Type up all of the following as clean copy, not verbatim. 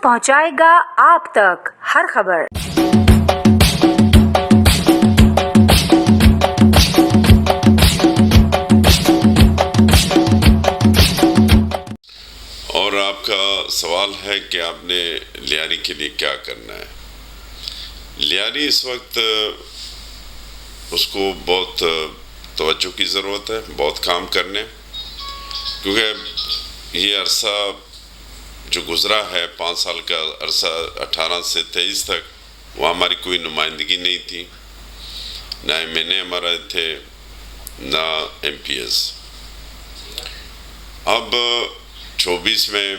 پہنچائے گا آپ تک ہر خبر۔ اور آپ کا سوال ہے کہ آپ نے لیاری کے لیے کیا کرنا ہے۔ لیاری اس وقت اس کو بہت توجہ کی ضرورت ہے، بہت کام کرنے، کیونکہ یہ عرصہ جو گزرا ہے 5 سال کا عرصہ 18 سے 23 تک، وہ ہماری کوئی نمائندگی نہیں تھی، نہ MNA ہمارا تھے نہ MPs۔ اب 24 میں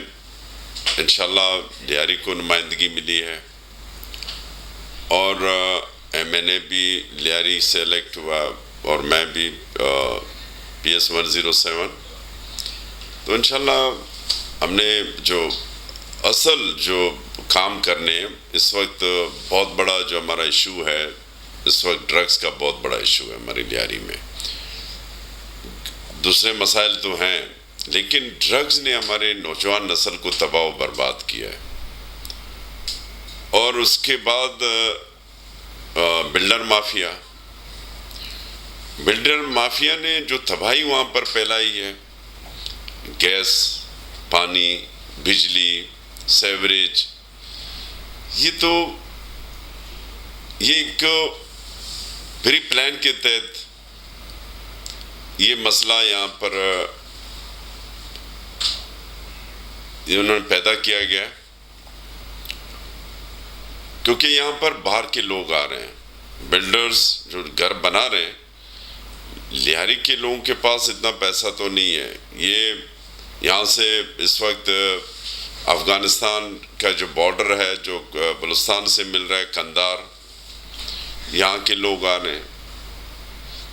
انشاءاللہ لیاری کو نمائندگی ملی ہے اور MNA بھی لیاری سے الیکٹ ہوا اور میں بھی PS 107۔ تو انشاءاللہ ہم نے جو اصل جو کام کرنے، اس وقت بہت بڑا جو ہمارا ایشو ہے، اس وقت ڈرگز کا بہت بڑا ایشو ہے ہماری لیاری میں۔ دوسرے مسائل تو ہیں، لیکن ڈرگز نے ہمارے نوجوان نسل کو تباہ و برباد کیا ہے۔ اور اس کے بعد بلڈر مافیا نے جو تباہی وہاں پر پھیلائی ہے، گیس، پانی، بجلی، سیوریج، یہ ایک پری پلان کے تحت یہ مسئلہ یہاں پر انہوں نے پیدا کیا گیا، کیونکہ یہاں پر باہر کے لوگ آ رہے ہیں، بلڈرز جو گھر بنا رہے ہیں، لیاری کے لوگوں کے پاس اتنا پیسہ تو نہیں ہے۔ یہ یہاں سے اس وقت افغانستان کا جو بارڈر ہے، جو بلوچستان سے مل رہا ہے، قندار، یہاں کے لوگ آ رہے ہیں۔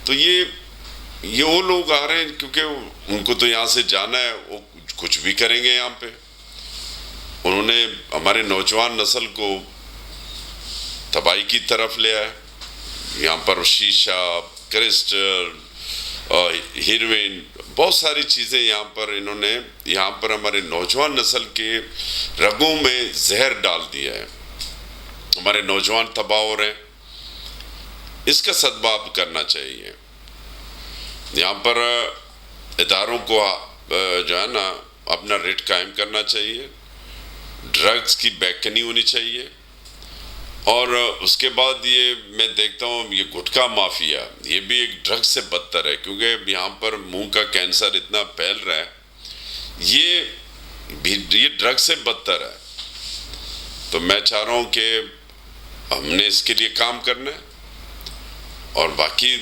تو یہ وہ لوگ آ رہے ہیں کیونکہ ان کو تو یہاں سے جانا ہے، وہ کچھ بھی کریں گے یہاں پہ۔ انہوں نے ہمارے نوجوان نسل کو تباہی کی طرف لے آئے۔ یہاں پر شیشہ، کرسٹل، ہیروئن، بہت ساری چیزیں یہاں پر ہمارے نوجوان نسل کے رگوں میں زہر ڈال دیا ہے۔ ہمارے نوجوان تباہ ہو رہے ہیں، اس کا سدباب کرنا چاہیے۔ یہاں پر اداروں کو جو ہے نا اپنا ریٹ قائم کرنا چاہیے، ڈرگز کی بیکنی ہونی چاہیے، اور اس کے بعد یہ میں دیکھتا ہوں یہ گٹکا مافیا، یہ بھی ایک ڈرگ سے بدتر ہے، کیونکہ یہاں پر منہ کا کینسر اتنا پھیل رہا ہے، یہ ڈرگ سے بدتر ہے۔ تو میں چاہ رہا ہوں کہ ہم نے اس کے لیے کام کرنا ہے، اور باقی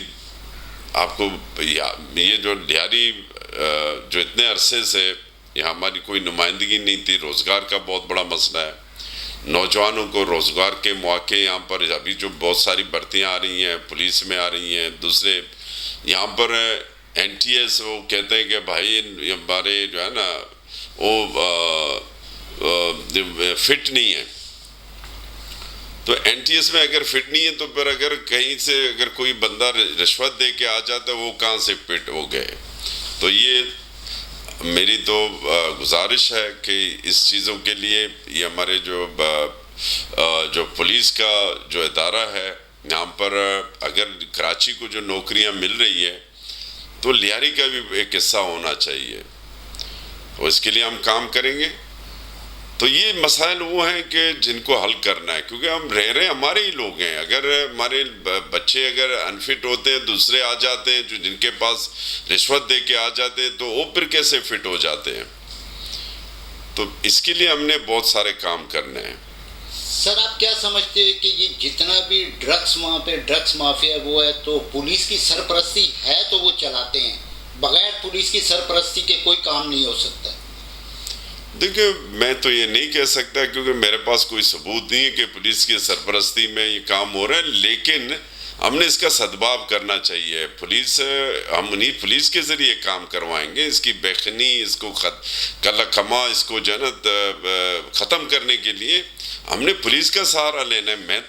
آپ کو یہ جو لیاری جو اتنے عرصے سے یہاں ہماری کوئی نمائندگی نہیں تھی، روزگار کا بہت بڑا مسئلہ ہے، نوجوانوں کو روزگار کے مواقع یہاں پر ابھی جو بہت ساری بھرتیاں آ رہی ہیں، پولیس میں آ رہی ہیں، دوسرے یہاں پر NTS وہ کہتے ہیں کہ بھائی ہمارے جو ہے نا وہ فٹ نہیں ہے۔ تو NTS میں اگر فٹ نہیں ہے تو پھر اگر کہیں سے اگر کوئی بندہ رشوت دے کے آ جاتا ہے، وہ کہاں سے فٹ ہو گئے؟ تو یہ میری تو گزارش ہے کہ اس چیزوں کے لیے یہ ہمارے جو پولیس کا جو ادارہ ہے، یہاں پر اگر کراچی کو جو نوکریاں مل رہی ہے تو لیاری کا بھی ایک حصہ ہونا چاہیے، اور اس کے لیے ہم کام کریں گے۔ تو یہ مسائل وہ ہیں کہ جن کو حل کرنا ہے، کیونکہ ہم رہ رہے ہمارے ہی لوگ ہیں۔ اگر ہمارے بچے اگر انفٹ ہوتے ہیں، دوسرے آ جاتے ہیں جو جن کے پاس رشوت دے کے آ جاتے ہیں، تو وہ پھر کیسے فٹ ہو جاتے ہیں؟ تو اس کے لیے ہم نے بہت سارے کام کرنے ہیں۔ سر آپ کیا سمجھتے ہیں کہ یہ جتنا بھی ڈرگس وہاں پہ ڈرگس مافیا وہ ہے، تو پولیس کی سرپرستی ہے تو وہ چلاتے ہیں، بغیر پولیس کی سرپرستی کے کوئی کام نہیں ہو سکتا؟ دیکھیں، میں تو یہ نہیں کہہ سکتا کیونکہ میرے پاس کوئی ثبوت نہیں ہے کہ پولیس کی سرپرستی میں یہ کام ہو رہا ہے، لیکن ہم نے اس کا سدباب کرنا چاہیے. پولیس ہم انہیں پولیس کے ذریعے کام کروائیں گے. اس کی بےخنی، اس کو کلا کما، اس کو جو ہے نا ختم کرنے کے لیے ہم نے پولیس کا سہارا لینا ہے. میں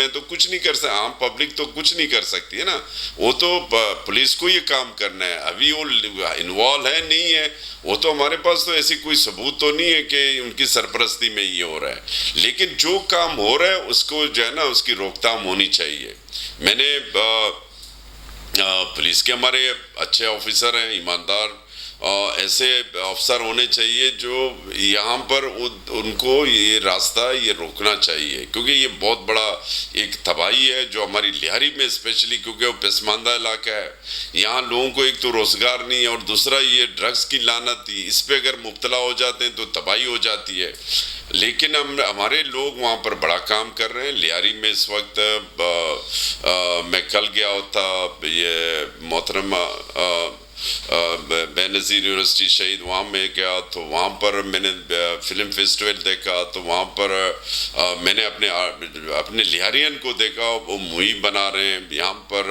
تو کچھ نہیں کر سکتا، عام پبلک تو کچھ نہیں کر سکتی ہے نا. وہ تو پولیس کو یہ کام کرنا ہے. ابھی وہ انوالو ہے نہیں ہے، وہ تو ہمارے پاس تو ایسی کوئی ثبوت تو نہیں ہے کہ ان کی سرپرستی میں یہ ہو رہا ہے. لیکن جو کام ہو رہا ہے اس کو جو ہے نا اس کی روک تھام ہونی چاہیے. میں نے پولیس کے ہمارے اچھے آفیسر ہیں، ایماندار، ایسے افسر ہونے چاہیے جو یہاں پر ان کو یہ راستہ یہ روکنا چاہیے، کیونکہ یہ بہت بڑا ایک تباہی ہے جو ہماری لیہری میں اسپیشلی، کیونکہ وہ پسماندہ علاقہ ہے. یہاں لوگوں کو ایک تو روزگار نہیں ہے، اور دوسرا یہ ڈرگز کی لعنت تھی، اس پہ اگر مبتلا ہو جاتے ہیں تو تباہی ہو جاتی ہے. لیکن ہمارے لوگ وہاں پر بڑا کام کر رہے ہیں. لیہری میں اس وقت میں کل گیا تھا، یہ محترم بے نظیر یونیورسٹی شہید، وہاں میں گیا تو وہاں پر میں نے فلم فیسٹیول دیکھا. تو وہاں پر میں نے اپنے لیہرین کو دیکھا، وہ مہم بنا رہے ہیں. یہاں پر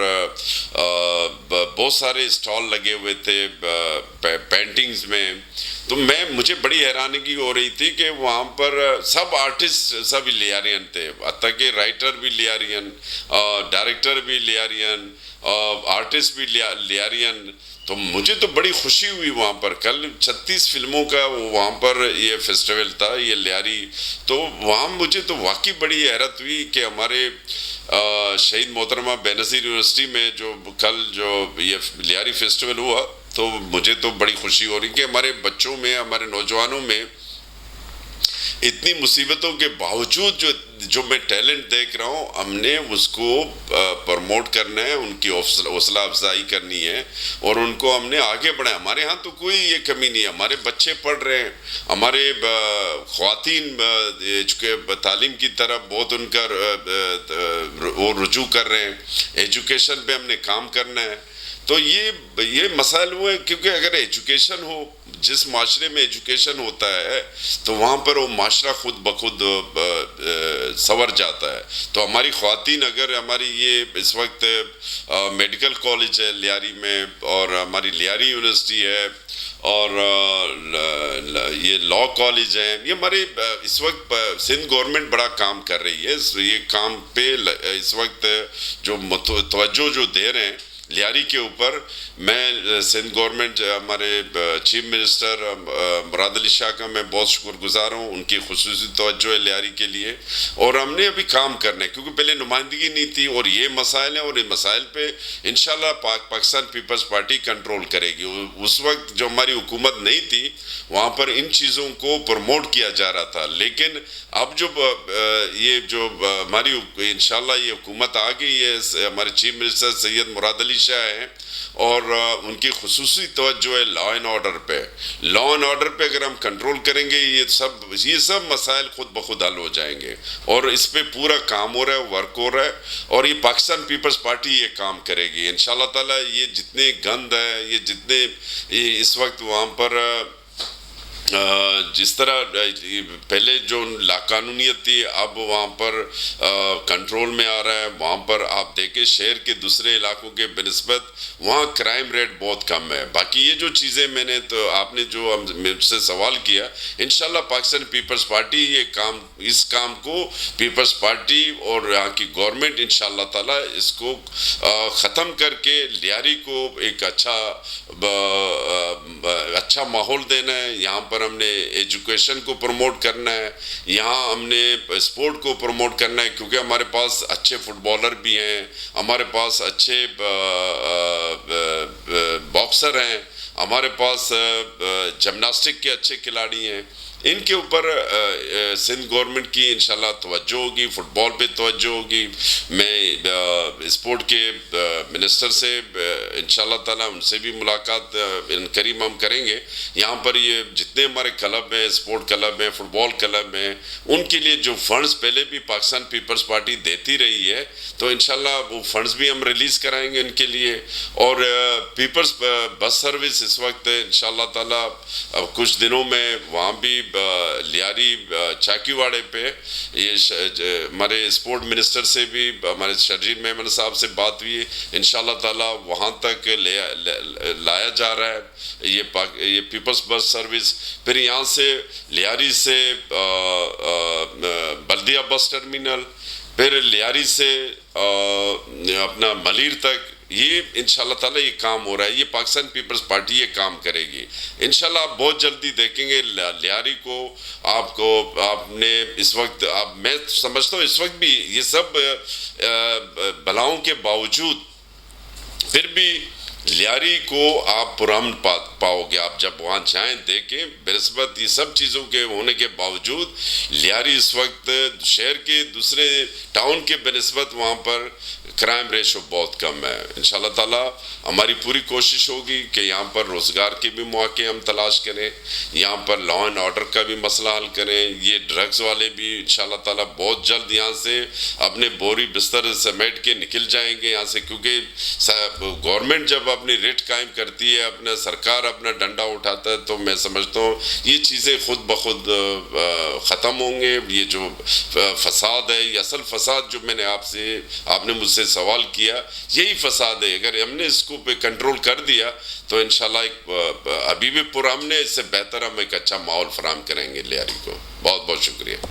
بہت سارے اسٹال لگے ہوئے تھے پینٹنگز میں. تو مجھے بڑی حیرانگی ہو رہی تھی کہ وہاں پر سب آرٹسٹ سب لیہرین تھے، حتیٰ کہ رائٹر بھی لیہرین، ڈائریکٹر بھی لیہرین، آرٹسٹ بھی لیہرین. تو مجھے تو بڑی خوشی ہوئی وہاں پر. کل 36 فلموں کا وہاں پر یہ فیسٹیول تھا، یہ لیہری. تو وہاں مجھے تو واقعی بڑی حیرت ہوئی کہ ہمارے شہید محترمہ بے نظیر یونیورسٹی میں جو کل جو یہ لیہری فیسٹیول ہوا، تو مجھے تو بڑی خوشی ہو رہی کہ ہمارے بچوں میں، ہمارے نوجوانوں میں اتنی مصیبتوں کے باوجود جو میں ٹیلنٹ دیکھ رہا ہوں، ہم نے اس کو پروموٹ کرنا ہے، ان کی حوصلہ افزائی کرنی ہے، اور ان کو ہم نے آگے بڑھایا. ہمارے ہاں تو کوئی یہ کمی نہیں ہے. ہمارے بچے پڑھ رہے ہیں، ہمارے خواتین تعلیم کی طرف بہت ان کا وہ رجوع کر رہے ہیں. ایجوکیشن پہ ہم نے کام کرنا ہے. تو یہ مسائل ہوئے، کیونکہ اگر ایجوکیشن ہو، جس معاشرے میں ایجوکیشن ہوتا ہے تو وہاں پر وہ معاشرہ خود بخود سنور جاتا ہے. تو ہماری خواتین، اگر ہماری یہ اس وقت میڈیکل کالج ہے لیہری میں، اور ہماری لیہری یونیورسٹی ہے، اور یہ لا کالج ہیں، یہ ہمارے اس وقت سندھ گورنمنٹ بڑا کام کر رہی ہے. یہ کام پہ اس وقت جو توجہ جو دے رہے ہیں لیہری کے اوپر، میں سندھ گورنمنٹ، ہمارے چیف منسٹر مراد علی شاہ کا میں بہت شکر گزار ہوں. ان کی خصوصی توجہ ہے لیہری کے لیے، اور ہم نے ابھی کام کرنا ہے کیونکہ پہلے نمائندگی نہیں تھی، اور یہ مسائل ہیں، اور ان مسائل پہ انشاءاللہ پاکستان پیپلز پارٹی کنٹرول کرے گی. اس وقت جو ہماری حکومت نہیں تھی وہاں پر ان چیزوں کو پروموٹ کیا جا رہا تھا. لیکن اب یہ جو ہماری انشاءاللہ یہ حکومت آ گئی ہے، ہمارے چیف منسٹر سید مراد علی شاہ ہیں، اور ان کی خصوصی توجہ ہے لا اینڈ آرڈر پہ. لا اینڈ آرڈر پہ اگر ہم کنٹرول کریں گے، یہ سب مسائل خود بخود حل ہو جائیں گے. اور اس پہ پورا کام ہو رہا ہے، ورک ہو رہا ہے، اور یہ پاکستان پیپلز پارٹی یہ کام کرے گی انشاءاللہ تعالی. یہ جتنے گند ہے، یہ جتنے اس وقت وہاں پر جس طرح پہلے جو لاقانونیت تھی، اب وہاں پر کنٹرول میں آ رہا ہے. وہاں پر آپ دیکھیں شہر کے دوسرے علاقوں کے بنسبت وہاں کرائم ریٹ بہت کم ہے. باقی یہ جو چیزیں میں نے تو آپ نے جو مجھ سے سوال کیا، انشاءاللہ پاکستان پیپلز پارٹی اس کام کو پیپلز پارٹی اور یہاں کی گورنمنٹ انشاءاللہ تعالی اس کو ختم کر کے لیہری کو ایک اچھا ماحول دینا ہے. یہاں پر ہم نے ایجوکیشن کو پروموٹ کرنا ہے، یہاں ہم نے اسپورٹ کو پروموٹ کرنا ہے، کیونکہ ہمارے پاس اچھے فٹ بالر بھی ہیں، ہمارے پاس اچھے باکسر ہیں، ہمارے پاس جمناسٹک کے اچھے کھلاڑی ہیں. ان کے اوپر سندھ گورنمنٹ کی انشاءاللہ توجہ ہوگی، فٹ بال پہ توجہ ہوگی. میں اسپورٹ کے منسٹر سے انشاءاللہ تعالیٰ ان سے بھی ملاقات ان قریب ہم کریں گے. یہاں پر یہ جتنے ہمارے کلب ہیں، اسپورٹ کلب ہیں، فٹ بال کلب ہیں، ان کے لیے جو فنڈز پہلے بھی پاکستان پیپلز پارٹی دیتی رہی ہے، تو انشاءاللہ وہ فنڈز بھی ہم ریلیز کرائیں گے ان کے لیے. اور پیپلز بس سروس اس وقت انشاءاللہ تعالیٰ کچھ دنوں میں وہاں بھی لیاری چاکی واڑے پہ یہ ہمارے اسپورٹ منسٹر سے بھی ہمارے شرجیل میمن صاحب سے بات ہوئی ہے. انشاءاللہ تعالیٰ وہاں تک لایا جا رہا ہے یہ پیپلز بس سروس. پھر یہاں سے لیاری سے بلدیہ بس ٹرمینل، پھر لیاری سے اپنا ملیر تک، یہ انشاءاللہ تعالیٰ یہ کام ہو رہا ہے. یہ پاکستان پیپلز پارٹی یہ کام کرے گی انشاءاللہ. آپ بہت جلدی دیکھیں گے لیاری کو. آپ نے اس وقت میں سمجھتا ہوں اس وقت بھی یہ سب بلاؤں کے باوجود پھر بھی لیاری کو آپ پرامن پاؤ گے. آپ جب وہاں جائیں دیکھیں، بنسبت یہ سب چیزوں کے ہونے کے باوجود لیاری اس وقت شہر کے دوسرے ٹاؤن کے بنسبت وہاں پر کرائم ریشو بہت کم ہے. انشاءاللہ تعالیٰ ہماری پوری کوشش ہوگی کہ یہاں پر روزگار کے بھی مواقع ہم تلاش کریں، یہاں پر لا اینڈ آرڈر کا بھی مسئلہ حل کریں. یہ ڈرگز والے بھی انشاءاللہ تعالیٰ بہت جلد یہاں سے اپنے بوری بستر سمیٹ کے نکل جائیں گے یہاں سے، کیونکہ گورنمنٹ جب اپنی ریٹ قائم کرتی ہے، اپنا سرکار اپنا ڈنڈا اٹھاتا ہے، تو میں سمجھتا ہوں یہ چیزیں خود بخود ختم ہوں گے. یہ جو فساد ہے، یہ اصل فساد جو میں نے آپ نے مجھ سے سوال کیا، یہی فساد ہے. اگر ہم نے اس کو پہ کنٹرول کر دیا تو انشاءاللہ ابھی بھی پرامن ہے، اس سے بہتر ہم ایک اچھا ماحول فراہم کریں گے لیاری کو. بہت بہت شکریہ.